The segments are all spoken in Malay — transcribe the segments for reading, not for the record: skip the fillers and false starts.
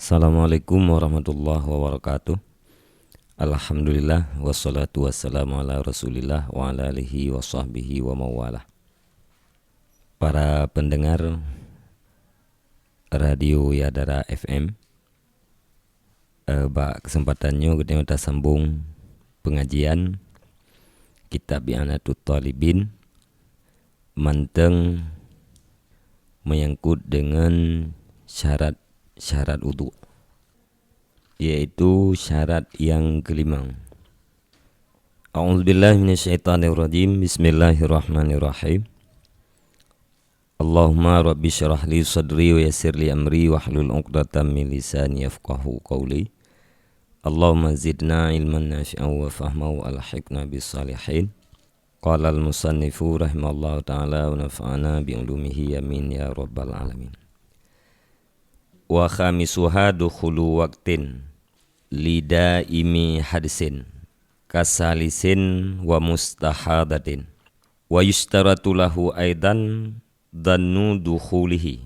Assalamualaikum warahmatullahi wabarakatuh. Alhamdulillah wassalatu wassalamu ala Rasulillah wa ala alihi wa sahbihi wa mawalah. Para pendengar Radio Yadara FM, kesempatannya kita sambung pengajian Kitab I'anatut Talibin manteng menyangkut dengan syarat wudu, yaitu syarat yang kelima. A'udzubillahi minasyaitonirrajim. Bismillahirrahmanirrahim. Allahumma rabbi syrah li sadri wa yassir li amri wahlul 'uqdatam min lisani yafqahu qawli. Allahumma zidna ilman nafi'an wa fahman wa alhiqna bis salihin. Qala al-musannifu rahimallahu ta'ala wa nafa'ana bi ulumihi amin ya rabbal alamin. Wa khamisuha dukhulu waqtin lidaimi hadisin kasalisin wa mustahadatin wa yustaratu lahu aidan dhannu dukhulihi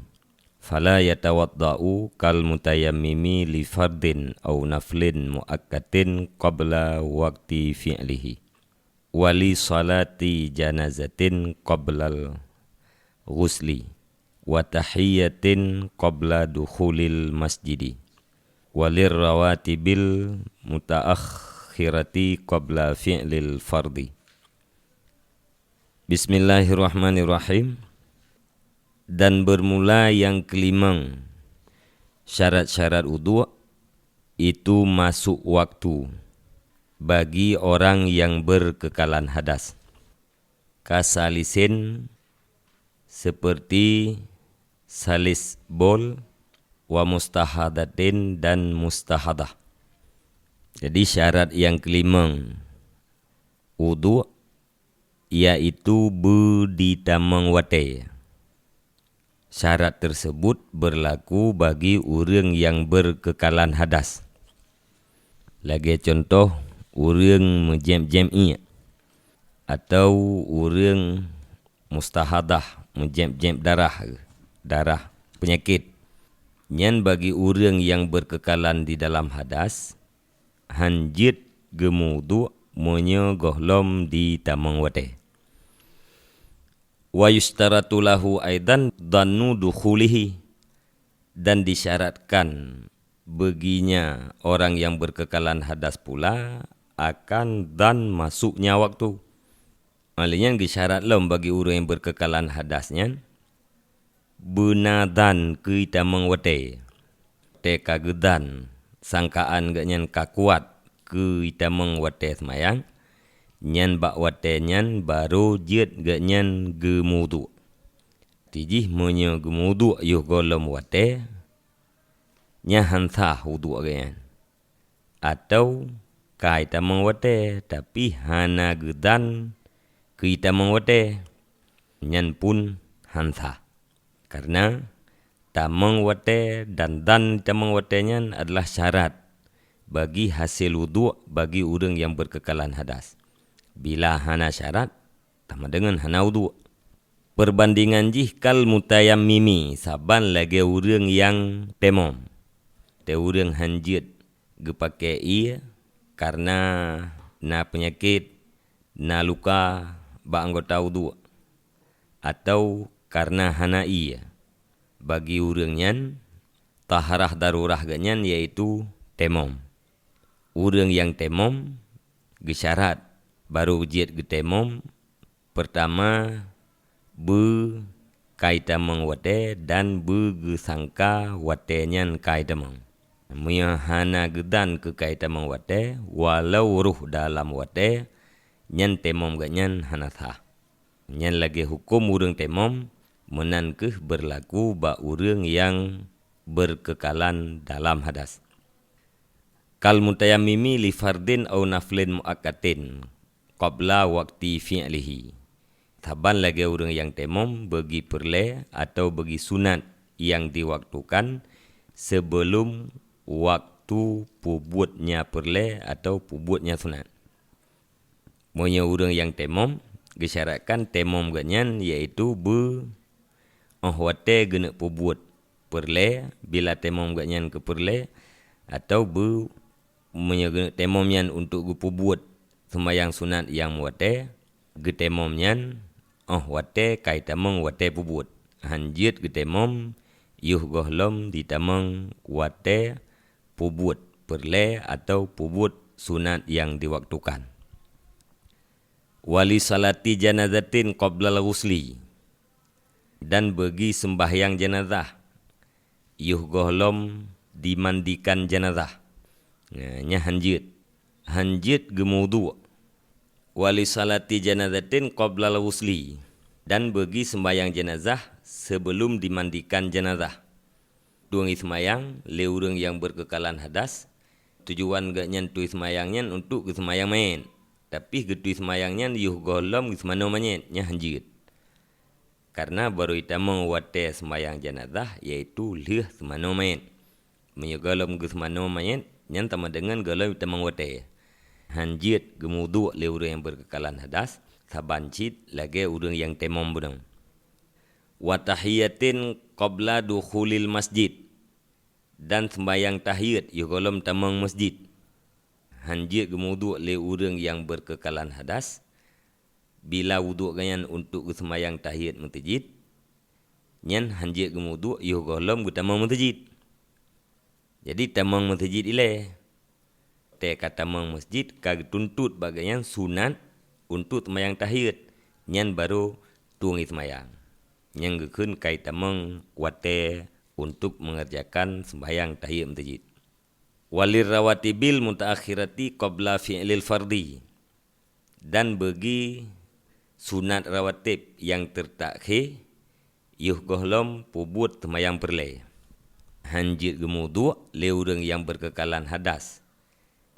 fala yatawadda'u kal mutayammimi li fardin aw naflin muakkatin qabla waqti fi'lihi wa li salati janazatin qablal ghusli wa tahiyyatin qabla dukhulil masjidi walir rawatibil mutaakhirati qabla fi'lil fardi. Bismillahirrahmanirrahim. Dan bermula yang kelima, syarat-syarat wudu itu masuk waktu bagi orang yang berkekalan hadas. Kasalisin seperti salis bol, wa mustahadatin dan mustahadah. Jadi syarat yang kelima wudu yaitu beditamang wate. Syarat tersebut berlaku bagi orang yang berkekalan hadas. Lagi contoh, orang menjem-jem'i atau orang mustahadah, menjem-jem darah penyakit. Nyan bagi orang yang berkekalan di dalam hadas, hanjit gemudu monya gohlom di tamang wate. Wa yustaratu lahu aidan dhannu dukhulihi, dan disyaratkan baginya orang yang berkekalan hadas pula akan dan masuknya waktu. Maksudnya disyarat lom bagi orang yang berkekalan hadasnya benadan kita mengwate te kagedan sangkaan gak nyan kakuat kita mengwate semayang nyan bak wate nyan baru jet gak nyan gemudu tijih menye gemudu yuh golom wate nyahan sah wudu gak atau kita mengwate tapi hana gedan kita mengwate nyan pun hansah. Karena tamang wate dan tamang watenya adalah syarat bagi hasil wudu bagi orang yang berkekalan hadas. Bila hana syarat, sama dengan hana wudu. Perbandingan jih kal mutayammimi, saban lagi orang yang temom. Te orang hanjit gepake ia karena na penyakit, na luka ba anggota wudu atau karena hana iya. Bagi orang nyan taharah darurah ganyan yaitu temom. Orang yang temom gesyarat baru ujiat ge temom pertama be kaita mengwate dan be gesangka wate nyan kaita meng. Muya hana gedan ke kaita mengwate walau ruh dalam wate nyan temom ganyan hana sah. Nyan lagi hukum orang temom menankeh berlaku ba orang yang berkekalan dalam hadas. Kal mutayammimi li fardin au naflin muakkatin qabla waqti fi'lihi. Taban lagi orang yang temom bagi perle atau bagi sunat yang diwaktukan sebelum waktu pubutnya perle atau pubutnya sunat. Monya orang yang temom gesyaratkan temom ganyan yaitu be wate genek pubut perle, bila temom gak nyan ke perle, atau temom nyan untuk gu pubuat sembayang sunat yang wate, ge temom nyan, wate kai tamang wate pubuat. Hanjit ge temom, yuh gohlom di tamang wate pubuat perle atau pubuat sunat yang diwaktukan. Wali salati janazatin qoblal ghusli, dan bagi sembahyang jenazah yuh gohlom dimandikan jenazah. Nya hanjit gemudu. Wali salati janazatin qoblal ghusli, dan bagi sembahyang jenazah sebelum dimandikan jenazah. Duang ismayang le urang yang berkekalan hadas, tujuan gak nyan tu ismayangnya untuk ismayang main. Tapi getu ismayangnya yuh golom ismano main nya hanjit. Karena baru itamang wate sembayang jenazah yaitu lih semano main. Menyogolom ismano main nyan tama dengan golom itamang wate. Hanjit gemudu le urang yang berkekalan hadas, sabancit lagi urang yang temom budang. Wa tahiyatin qabla dukhulil masjid, dan sembayang tahiyat yuh golom tamang masjid. Hanjit gemudu le urang yang berkekalan hadas, bila wuduk ganyan untuk sembayang tahiyat masjid, nyan hanjit gemudu yuh golom gu tamang masjid. Jadi tamang masjid ile, te kata tamang masjid kag tuntut bagaian sunat untuk sembayang tahiyat, nyan baru tuang sembayang. Yang gekun kai tamang wate untuk mengerjakan sembahyang tahiyat masjid. Walir rawatibil mutaakhirati qabla fi'lil fardi, dan bagi sunat rawatib yang tertakhir yuh gohlom pubut sembahyang perle. Hanjit gemudu le urang yang berkekalan hadas,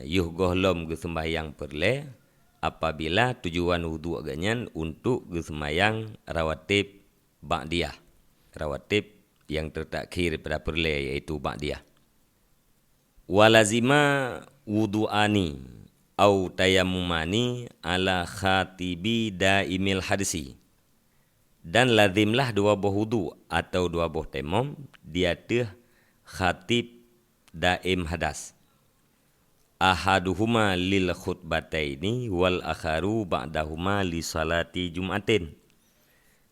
yuh gohlom ge sembahyang perle apabila tujuan wudu ganyan untuk ge sembahyang rawatib ba'diyah. Rawatib yang tertakhir pada perle yaitu ba'diyah. Walazima wudu'ani au tayammumani ala khatibi daimil hadisi, dan lazimlah dua buah wudu atau dua buah temom di atas khatib daim hadas. Ahaduhuma lil khutbataini wal akharu ba'dahuma li salati jum'atin.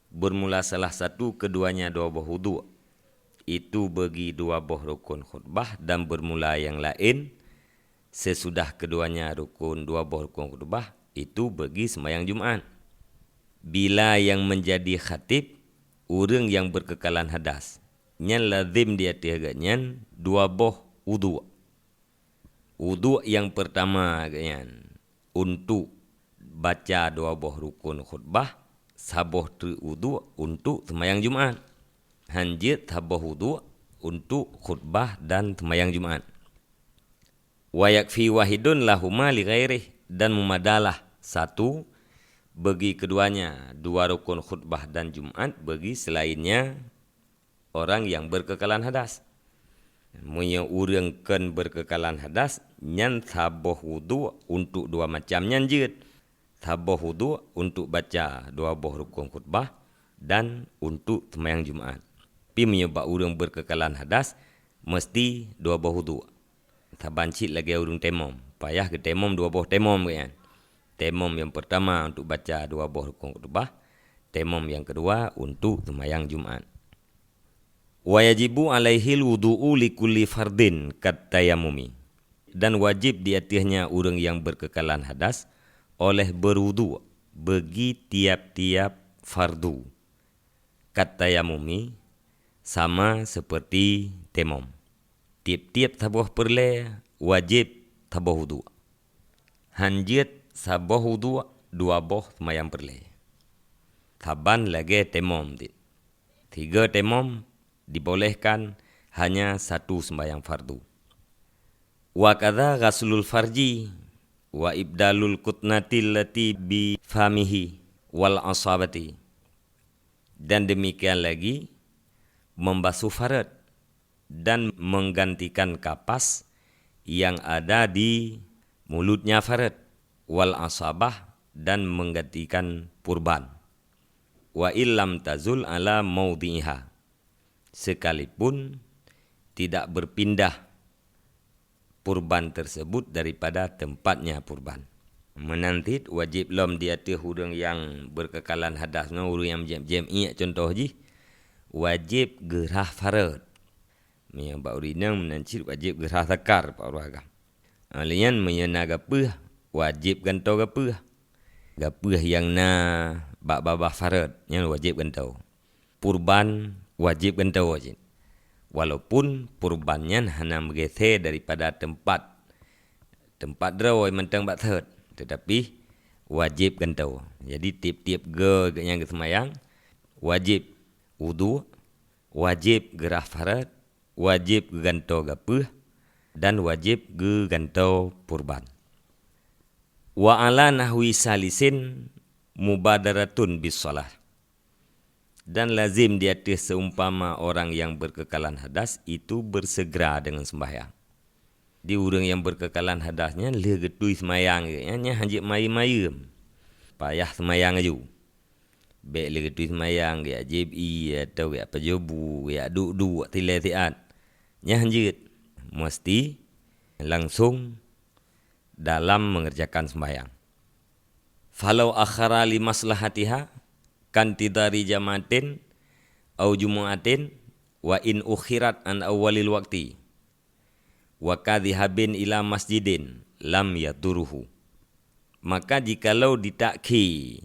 Bermula salah satu keduanya dua buah wudu, itu bagi dua buah rukun khutbah, dan bermula yang lain sesudah keduanya dua buah rukun khutbah itu bagi sembahyang Jumat. Bila yang menjadi khatib urang yang berkekalan hadas, nyan lazim dia tiaganyan dua buah wudu. Wudu yang pertama ganyan untuk baca dua buah rukun khutbah, sabuh tu wudu untuk sembahyang Jumat. Hanjit sabuh wudu untuk khutbah dan sembahyang Jumat. Wa yakfi wahidun lahuma li ghairih, dan memadalah satu bagi keduanya dua rukun khutbah dan Jumat bagi selainnya orang yang berkekalan hadas. Munya urang kan berkekalan hadas nyan sabuh wudu untuk dua macam nyan jit. Sabuh wudu untuk baca dua buah rukun khutbah dan untuk sembahyang Jumat. Tapi menyebab urang berkekalan hadas mesti dua buah wudu. Sabancit lagi urang temom, payah ke temom dua buah temom kan. Temom yang pertama untuk baca dua buah rukun khutbah, temom yang kedua untuk sembahyang Jumat. Wa yajibu alaihil wudu'u likulli fardin kat tayammumi, dan wajib di atasnya urang yang berkekalan hadas oleh berwudu bagi tiap-tiap fardu. Kat tayammumi sama seperti temom. Tiap-tiap sabuh perle wajib sabuh wudu. Hanjit sabuh wudu dua buah sembahyang perle. Saban lagi temom. 3 temom dibolehkan hanya satu sembahyang fardu. Wa kadza ghaslul farji wa ibdalul kutnatil lati bi famihi wal asabati, dan demikian lagi membasuh farad dan menggantikan kapas yang ada di mulutnya farad, wal asabah, dan menggantikan purban. Wa illam tazul ala maudhiha, sekalipun tidak berpindah purban tersebut daripada tempatnya purban. Menantit wajib lom di atas hurung yang berkekalan hadas, hurung yang jam-jam'i contoh ji, wajib gerah farad. Yang bak urina menancit wajib gerah zakar pak uragam. Alian menyena gapah wajib gantau gapah. Gapah yang na bak babah farad yang wajib gantau. Purban wajib gantau wajib. Walaupun purbannya hanya bergeser daripada tempat draw mentang bak third, tetapi wajib gantau. Jadi tiap-tiap yang semayang wajib wudu, wajib gerah farad, wajib gantau gapah, dan wajib gantau purban. Wa ala nahwi salisin mubadaratun bis shalah. Dan lazim di atas seumpama orang yang berkekalan hadas itu bersegera dengan sembahyang. Di orang yang berkekalan hadasnya le getui sembahyang nya hanjit mai-mai. Payah sembahyang aju. Baik le getui sembahyang ya jibi atau ya pajobu ya du tilatiat. Nya hanjit mesti langsung dalam mengerjakan sembahyang. Falau akhara li maslahatiha kan tidari jamatin au jumu'atin wa in ukhirat an awalil waqti wa kadhihabin ila masjidin lam yaturuhu. Maka jikalau ditakhi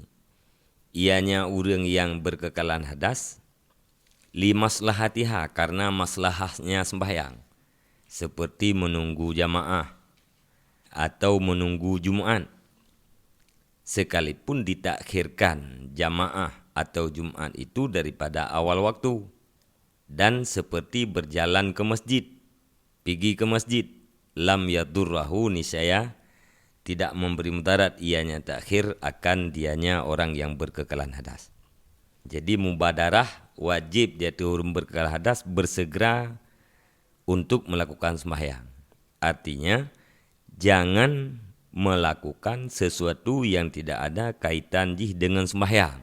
ianya orang yang berkekalan hadas li maslahatiha karena maslahahnya sembahyang seperti menunggu jamaah atau menunggu Jumat, sekalipun ditakhirkan jamaah atau Jumat itu daripada awal waktu, dan seperti berjalan ke masjid, pergi ke masjid, lam yadurrahu niscaya tidak memberi mudarat ianya takhir akan dianya orang yang berkekalan hadas. Jadi mubadarah wajib dia orang berkekalan hadas bersegera untuk melakukan sembahyang. Artinya jangan melakukan sesuatu yang tidak ada kaitan jih dengan sembahyang.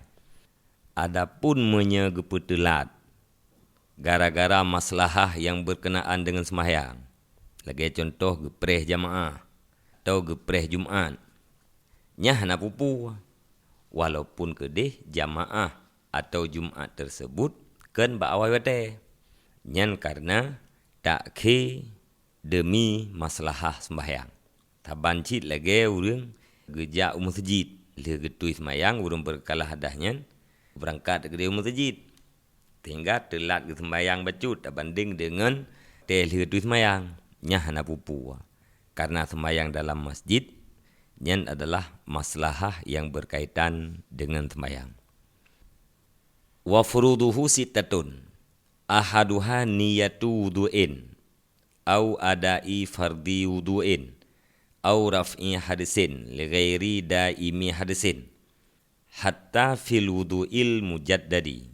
Adapun menyegepetelat gara-gara maslahah yang berkenaan dengan sembahyang. Lagi contoh gepreh jamaah atau gepreh Jumat. Nyah na pupu. Walaupun kedih jamaah atau Jumat tersebut kan ba awal wate. Nyan karena takhe demi maslahah sembahyang. Tabancit lagi orang gejak masjid. Dia getui semayang, orang berkalah hadahnya. Berangkat ke masjid. Hingga telat ke sembayang bacut. Banding dengan dia getui semayang. Nyah na pupu. Karena sembayang dalam masjid, nyan adalah maslahah yang berkaitan dengan sembayang. Wa furuduhu sittatun. Ahaduha niyatu wudu'in. Au adai fardi wudu'in. Au raf'i hadisin li ghairi daimi hadisin hatta fil wudu'il mujaddadi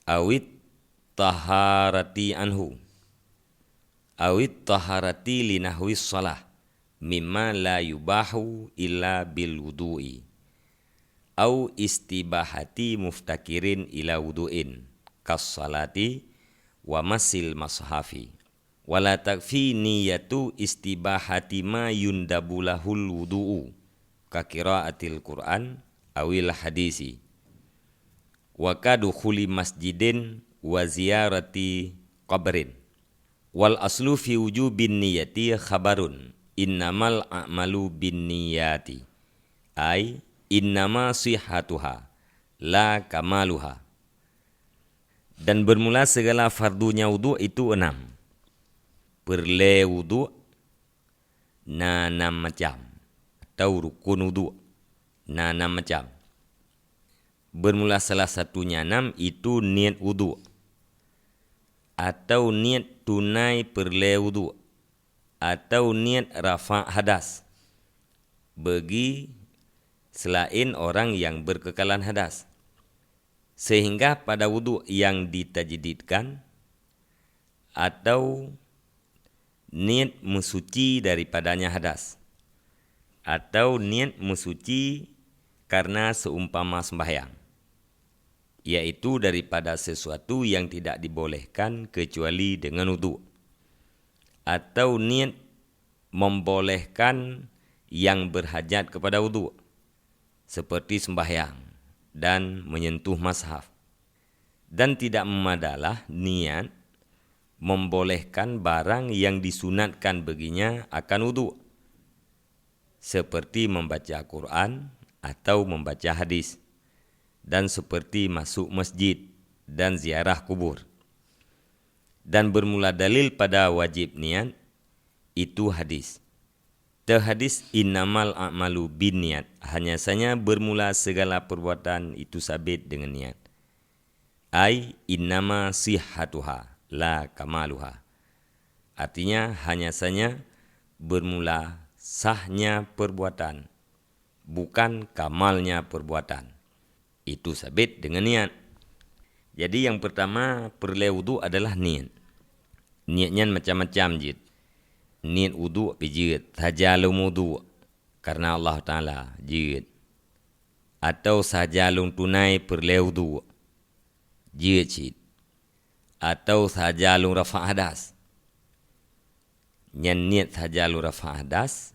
awit taharati anhu awit taharati li nahwi shalah mimma la yubahu illa bil wudu'i au istibahati muftakirin ila wudu'in kas salati wa masil mashafi wala takfi niyatu istibahati ma yundabulahul wudu'u ka qiraatil Qur'an awil hadisi wa kadukhuli masjidin wa ziyarati qabrin wal aslu fi wujubin niyati khabarun innamal a'malu bin niyati ay innama sihatuha la kamaluha. Dan bermula segala fardunya wudu itu 6. Perle wudu na 6 macam atau rukun wudu na 6 macam. Bermula salah satunya 6 itu niat wudu atau niat tunai perle wudu atau niat rafa' hadas bagi selain orang yang berkekalan hadas. Sehingga pada wudu yang ditajdidkan atau niat mensuci daripadanya hadas atau niat mensuci karena seumpama sembahyang. yaitu daripada sesuatu yang tidak dibolehkan kecuali dengan wudu, atau niat membolehkan yang berhajat kepada wudu, seperti sembahyang dan menyentuh mushaf. Dan tidak memadalah niat membolehkan barang yang disunatkan baginya akan wudu, seperti membaca Quran atau membaca hadis, dan seperti masuk masjid dan ziarah kubur. Dan bermula dalil pada wajib niat itu hadis. Hadis innamal a'malu binniyat, hanya saja bermula segala perbuatan itu sabit dengan niat. Ai innama sihhatuha la kamaluha. Artinya hanya saja bermula sahnya perbuatan, bukan kamalnya perbuatan. Itu sabit dengan niat. Jadi yang pertama perlu wudu adalah niat. Niatnya macam-macam jid. Niat wudu jid, sajalung wudu karena Allah Ta'ala jid. Atau sajalung tunai perlu wudu jid. Atau sajalung rafa' hadas. Yang niat sajalung rafa' hadas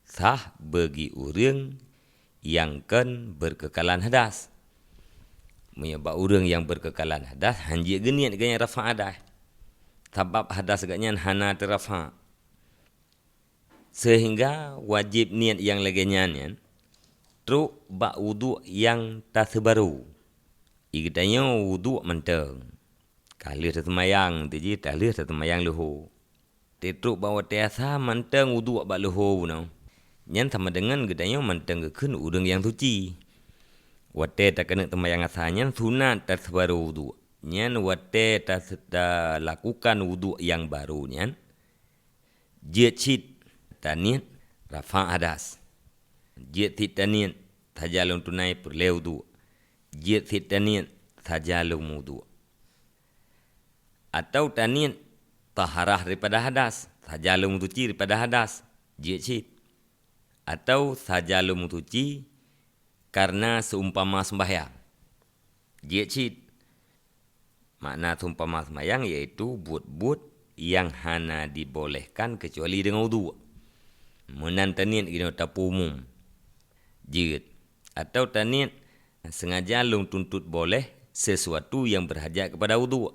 sah bagi orang yang kan berkekalan hadas. Menyebab orang yang berkekalan hadas hanjir geniat ganya rafa' hadas. Sebab hadas ganya hana terafa'. Sehingga wajib niat yang laginya ni truk bak wudu yang tak sebaru. Ikatanya wudu menteng. Kali semayang tu je, kali semayang leho. Truk bawa tiasa menteng wudu bak leho no. Yang sama dengan katanya menteng kekan urang yang suci. Wate tak kena semayang asalnya sunat tak sebaru wudu. Nyan wate tak lakukan wudu yang baru nyan. Jecit taniat rafa' hadas. Jecit taniat sajalung tunai perlu wudu. Jecit taniat sajalung wudu. Atau taniat taharah daripada hadas, sajalung suci daripada hadas, jecit. Atau sajalung suci karena seumpama sembahyang, jecit. Makna seumpama sembahyang iaitu buat-buat yang hana dibolehkan kecuali dengan wudu. Menan taniat kita tapu umum, jid. Atau taniat sengaja lung tuntut boleh sesuatu yang berhajat kepada wudu.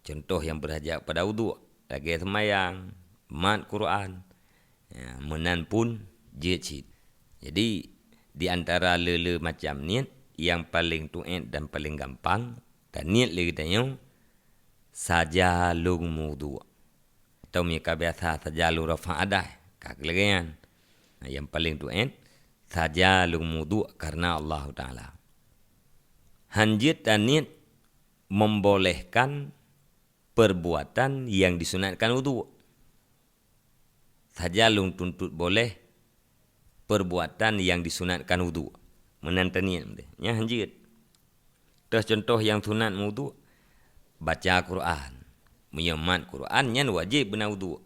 Contoh yang berhajat kepada wudu, lagi semayang, mat Quran, menan pun jid. Jadi di antara lele macam niat yang paling tu'id dan paling gampang, taniat lagi tanya sajalung wudu. Atau mereka biasa sajalung rafa' hadas. Kagelagan. Yang paling tu'id sajalung wudu karena Allah Ta'ala. Hanjit taniat membolehkan perbuatan yang disunatkan wudu. Sajalung tuntut boleh perbuatan yang disunatkan wudu. Menan taniat. Ya hanjit. Terus contoh yang sunat wudu, baca Quran. Menyemat Quran yang wajib benar wudu.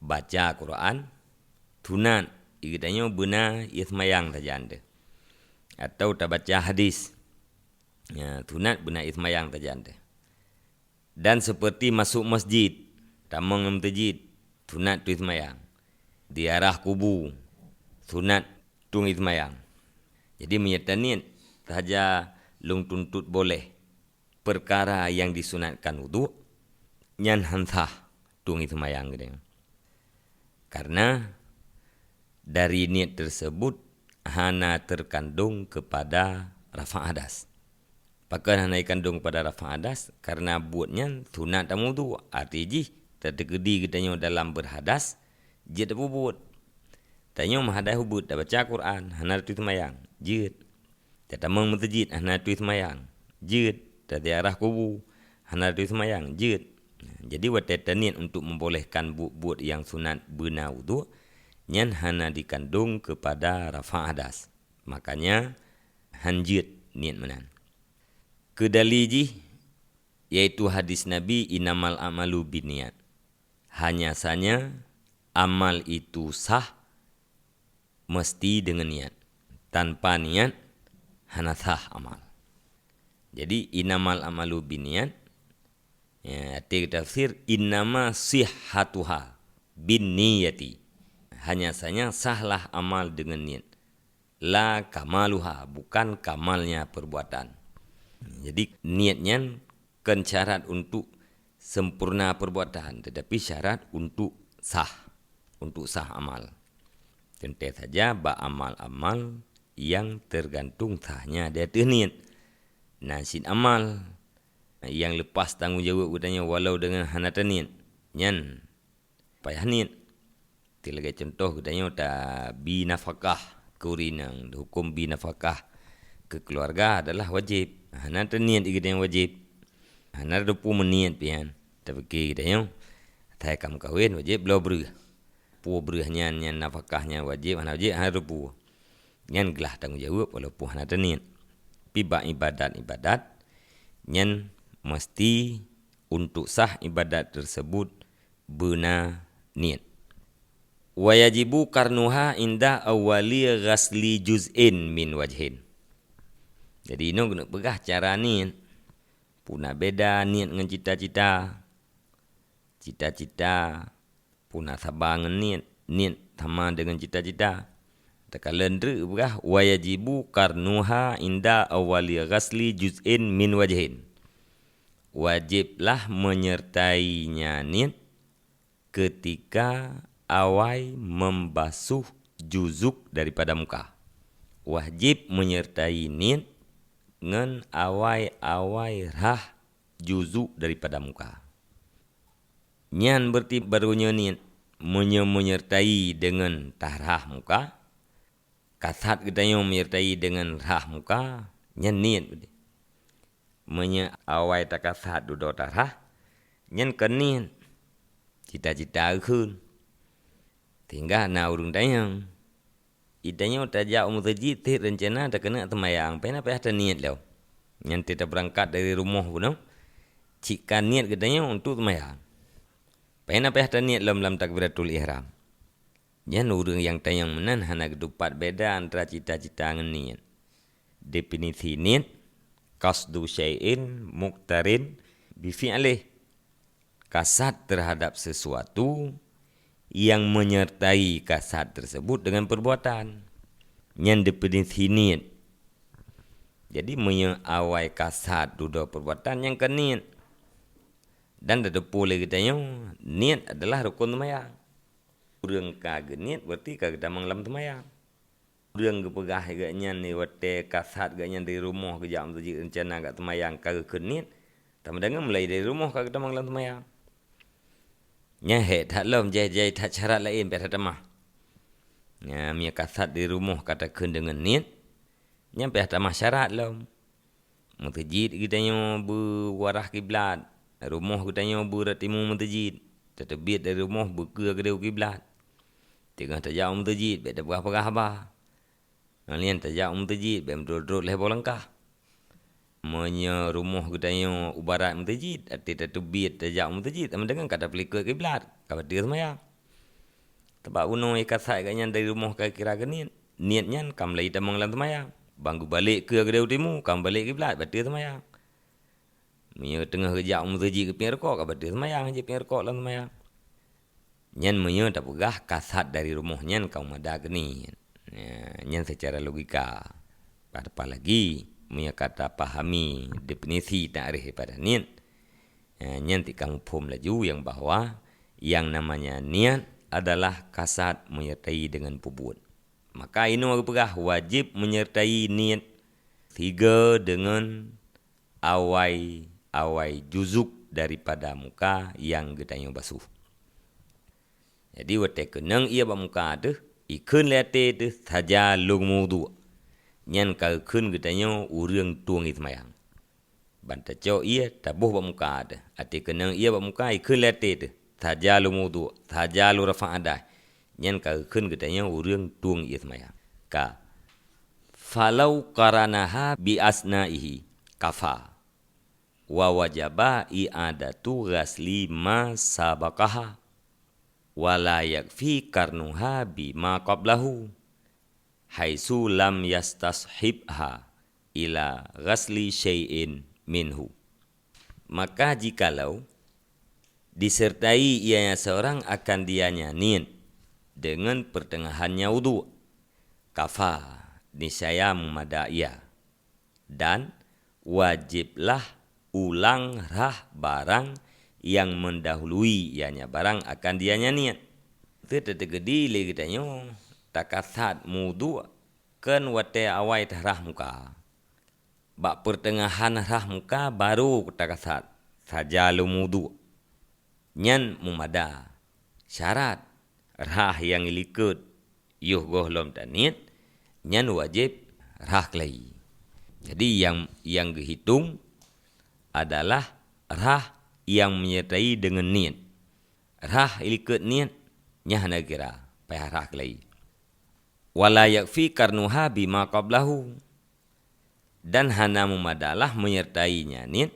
Baca Quran sunat, ikatanya benar ia semayang saja anda. Atau tak baca hadis, sunat benar ia semayang saja anda. Dan seperti masuk masjid, tamang masjid, sunat tu semayang. Ziarah kubur, sunat tu semayang. Jadi menyatakan sahaja lung tuntut boleh perkara yang disunatkan wudu, nyan hansah tu semayang gitu. Karena dari niat tersebut hana terkandung kepada rafa' hadas. Pakai hana kandung kepada rafa' hadas karena buatnya sunat dan wudu. Artinya tertegedi katanya dalam berhadas, dia tak buat. Tanya mahadas hubut, tak baca Quran, hana tu semayang, jid. Tak tamang masjid, hana tu semayang, jid. Tak ziarah kubur, hana tu semayang, jid. Jadi watak niat untuk membolehkan buat yang sunat benar wudu, nyan hana dikandung kepada rafa' hadas. Makanya hanjit niat menan. Kedaliji yaitu hadis Nabi innamal a'malu binniyat. Hanya saja amal itu sah mesti dengan niat. Tanpa niat hana sah amal. Jadi innamal amalu binniat. Ya, arti tafsir innama sihhatuha binniyati. Hanya saja sahlah amal dengan niat. La kamaluha, bukan kamalnya perbuatan. Jadi niatnya kan syarat untuk sempurna perbuatan, tetapi syarat untuk sah amal. Tentu saja amal-amal yang tergantung sahnya dari niat. Nasin amal yang lepas tanggungjawab katanya walau dengan hanatan niat, nyan payah niat. Tilaga contoh katanya binafakah kurinang, hukum binafakah ke keluarga adalah wajib. Hanatan niat katanya wajib. Hanar depu meniat pian. Tapi katanya saya kam kawin wajib belau berah. Pu berahnya nyan nafkahnya wajib, wajib hanar depu. Nyan gelah tanggungjawab walaupun hanatan niat. Piba ibadat nyan mesti untuk sah ibadat tersebut benar niat. Wa yajibu karnuha inda awali ghasli juz'in min wajhin. Jadi ino guna pegah cara niat. Puna beda niat dengan cita-cita. Cita-cita puna sabar dengan niat sama dengan cita-cita. Takalendra pegah wa yajibu karnuha inda awali ghasli juz'in min wajhin. Wajiblah menyertainya niat ketika awai membasuh juzuk daripada muka. Wajib menyertai niat dengan awai rah juzuk daripada muka. Nyan berarti barunya niat menyertai dengan tarah muka. Kasat katanya menyertai dengan rah muka, nyan niat berarti. Awai takasat duduk tarah, nyan keniat. Cita-cita khun. Tinggal na urung tayang. Itanya tajak masjid rencana tak kena temayang. Pena payah niat lau. Nyan kita berangkat dari rumah pun. Jika niat katanya untuk temayang. Pena payah niat lam takbiratul ihram. Nyan urung yang tayang menan hana kedupat beda antara cita-cita dengan niat. Definisi niat qasdu syai'in muqtarin bifi'lih. Kasat terhadap sesuatu yang menyertai kasat tersebut dengan perbuatan. Yang definisi niat. Jadi menyawai kasat duduk perbuatan yang ke niat. Dan ada boleh katanya niat adalah rukun temayang. Urang kagak niat berarti kagak damang lam temayang. Urang kepegah agaknya ni wate kasat agaknya dari rumah ke jam masjid rencana agak temayang kagak ke niat. Tapi dengan mulai dari rumah kagak damang lam temayang. Nyah tak lam jai tak syarat lain biar tak mah. Nya mia kasat di rumah katakan dengan niat. Nya biar tak mah syarat lam. Masjid kitanya berwarah kiblat. Rumah kitanya beratimu masjid. Terbit dari rumah berke ke kiblat. Tengah tak jauh masjid biar tak berapa-apa. Nalian tak jauh masjid biar duduk lebar langkah. Menya rumah katanya ubarat masjid, arti terbit tajak masjid, sama dengan kata pelikut kiblat, kata dia semayang. Sebab uno ikat saya katanya dari rumah ke kira ke niatnya kam lai tamang lam semayang. Bangku balik ke kedai utimu, kam balik kiblat, kata dia semayang. Menya tengah kejak masjid ke pinggir kok, kata dia semayang je pinggir kok lam semayang. Nyan menya tak pegah kasat dari rumahnya kau ada ke ni. Nyan secara logika. Apalagi punya kata pahami definisi ta'rif pada niat. Nyan tikang pom laju yang bahwa yang namanya niat adalah kasat menyertai dengan pubut. Maka ini pegah wajib menyertai niat tiga dengan awai juzuk daripada muka yang getanya basuh. Jadi wate kenang ia muka tu ikun lete tu saja lugmudu. Nyan kalkun katanya urang tuang itmayang. Banta cok ia tabuh muka ada. Ati kenang ia muka ikun lete tu saja lugmudu, saja lu rafa ada. Nyan kalkun katanya urang tuang itmayang. Ka falau qaranaha bi asnaihi kafa wa wajaba i'adatu ghasli ma sabaqaha wala yakfi karnuha bima qablahu haitsu lam yastashibha ila ghasli syai'in minhu. Maka jikalau disertai ianya seorang akan dianya niat dengan pertengahannya wudu, kafa, niscaya memadai ia. Dan wajiblah ulang rah barang yang mendahului ianya barang akan dianya niat. Itu tergedi le katanya takasat mudu kan wate awai rah muka. Bak pertengahan rah muka baru takasat saja lu mudu. Nyan mumada syarat rah yang likut yuh gohlom tanit nyan wajib rah kelai. Jadi yang dihitung adalah rah yang menyertai dengan niat. Rah likut niat nyah negara payah rah kelai. Wala yakfi karnuha bima qablahu. Dan hana mumadalah menyertainya niat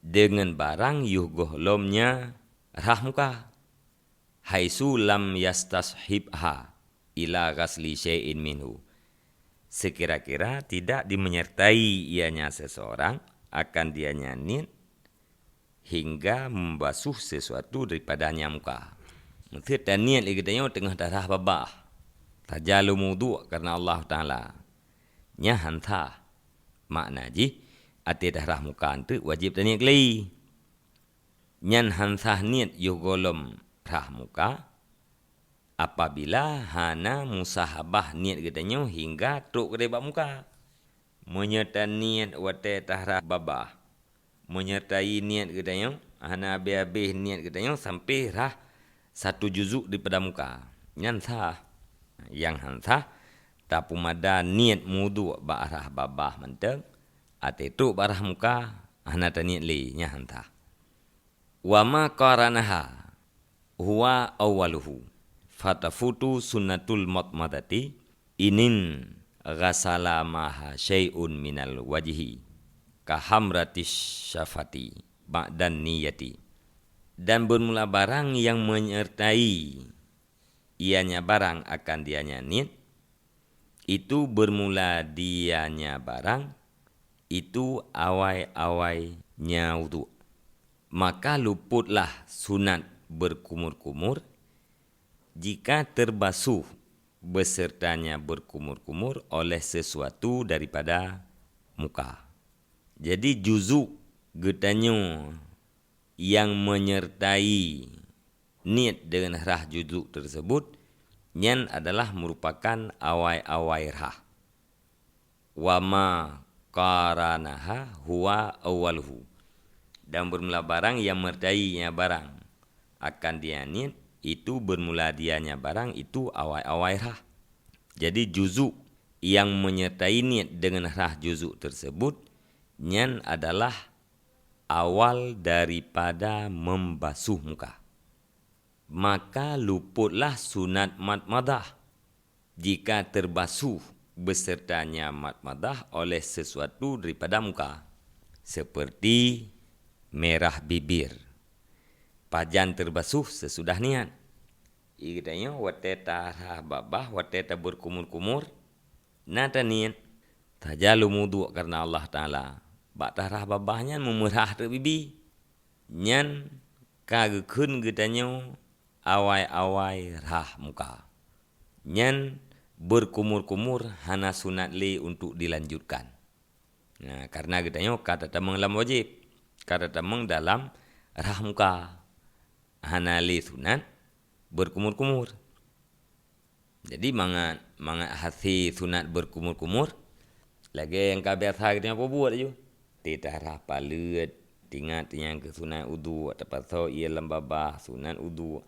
dengan barang yuh gohlomnya rah muka. Haisu lam yastashibha ila ghasli syai'in minhu. Sekira-kira tidak dimenyertai ianya seseorang akan dianya niat hingga membasuh sesuatu daripadanya muka. Maksud dan niat lagi tengah darah babah. Tajalu mudu karena Allah Ta'ala. Nya hantah. Makna ji ati darah muka itu wajib niat kelai. Nyan hantah niat yugolom rah muka apabila hana musahabah niat katanya hingga truk kedebak muka. Menyertai niat wate tahrah babah. Menyertai niat katanya hana habis niat katanya sampai rah satu juzuk daripada muka. Nyan sah. Yang hantah tapumada niat mudu ba'arah babah menteng ate truk barah muka hana niat li nya hantah. Wa ma qaranaha huwa awwaluhu fatafutu sunnatul matmadati inin ghasala maha syai'un minal wajhi kahamratis syafati ba'dan niyati. Dan bermula barang yang menyertai ianya barang akan dianya niat, itu bermula dianya barang itu awai-awainya wudu. Maka luputlah sunat berkumur-kumur jika terbasuh besertanya berkumur-kumur oleh sesuatu daripada muka. Jadi juzuk getanyo yang menyertai niat dengan rah juzuk tersebut nyan adalah merupakan awai-awai rah. Wama qaranaha huwa awwaluhu. Dan bermula barang yang menyertainya barang akan dia niat itu bermula dianya barang itu awai-awai rah. Jadi juzuk yang menyertai niat dengan rah juzuk tersebut nyan adalah awal daripada membasuh muka. Maka luputlah sunat matmadah jika terbasuh besertanya matmadah oleh sesuatu daripada muka. Seperti merah bibir. Pajan terbasuh sesudah niat. Ikatanya wate tarah babah, wate tabur kumur-kumur. Nata niat. Tajalu mudu karena Allah Ta'ala. Bak tarah babahnya memerah terbibi. Nyan kagekun getanya awai-awai rah muka. Nyan berkumur-kumur hana sunat li untuk dilanjutkan. Nah, karena getanya kata tamang dalam wajib. Kata tamang dalam rah muka. Hana li sunat berkumur-kumur. Jadi mangat hati sunat berkumur-kumur. Lagi yang biasa kita apa buat je. Tidak rah palut. Tingat yang ke sunat udu. Pasal ia lembabah sunat udu.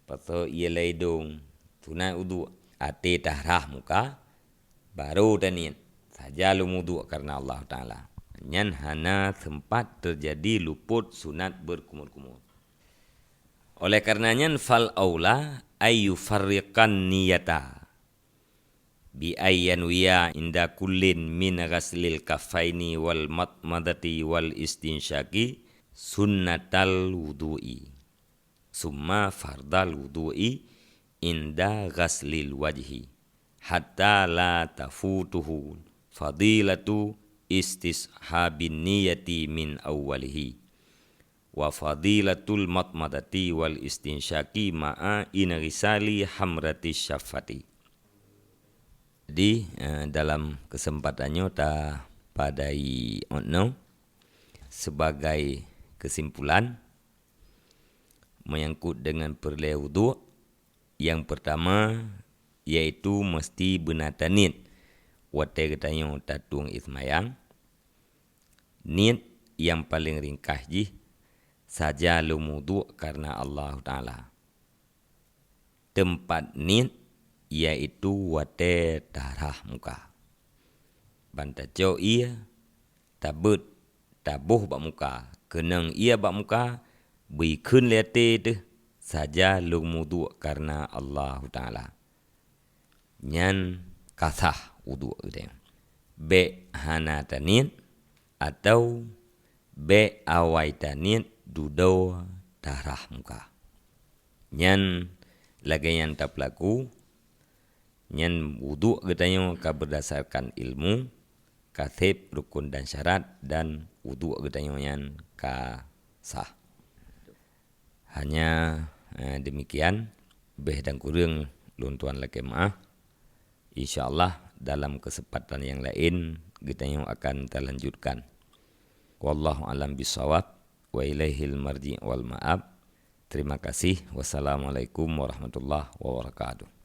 Pasal ia laidung sunat udu. Ati tahrah muka. Baru tanian. Saja lu mudu karena Allah Ta'ala. Nyan hana sempat terjadi luput sunat berkumur-kumur. Oleh karenanya fal aula ayu farriqan niyata bi ayyanwiya inda kullin min ghaslil kafaini wal matmadati wal istinsyaki sunnatal wudu'i summa fardal wudu'i inda ghaslil wajhi hatta la tafutuhu fadilatu istishabin niyati min awwalihi wa fadilatul matmadati wal istinsyaki ma'a inrisali hamrati syafati. Jadi dalam kesempatannya ta padai ono sebagai kesimpulan menyangkut dengan perlai wudu. Yang pertama yaitu mesti benata niat. Wate katanya tatung ismayang. Niat yang paling ringkas ji saja lumudu karena Allah Ta'ala. Tempat niat yaitu wate darah muka. Bantajo ia tabut tabuh bak muka. Kenang ia bak muka bikun lete tu saja lumudu karena Allah Ta'ala. Nyan kasah wudu gitu. Be hana tanit atau be awai tanit dudo darah muka. Nyan lagi yang tak pelaku. Nyan wudu katanya ka berdasarkan ilmu, kathib, rukun dan syarat, dan wudu katanya nyan ka sah. Hanya demikian. Beh dan kurang luntuan lagi maaf. InsyaAllah dalam kesempatan yang lain kita yang akan kita lanjutkan. Wallahu alam bisawab wa ilaihil marji' wal ma'ab. Terima kasih. Wassalamualaikum warahmatullahi wabarakatuh.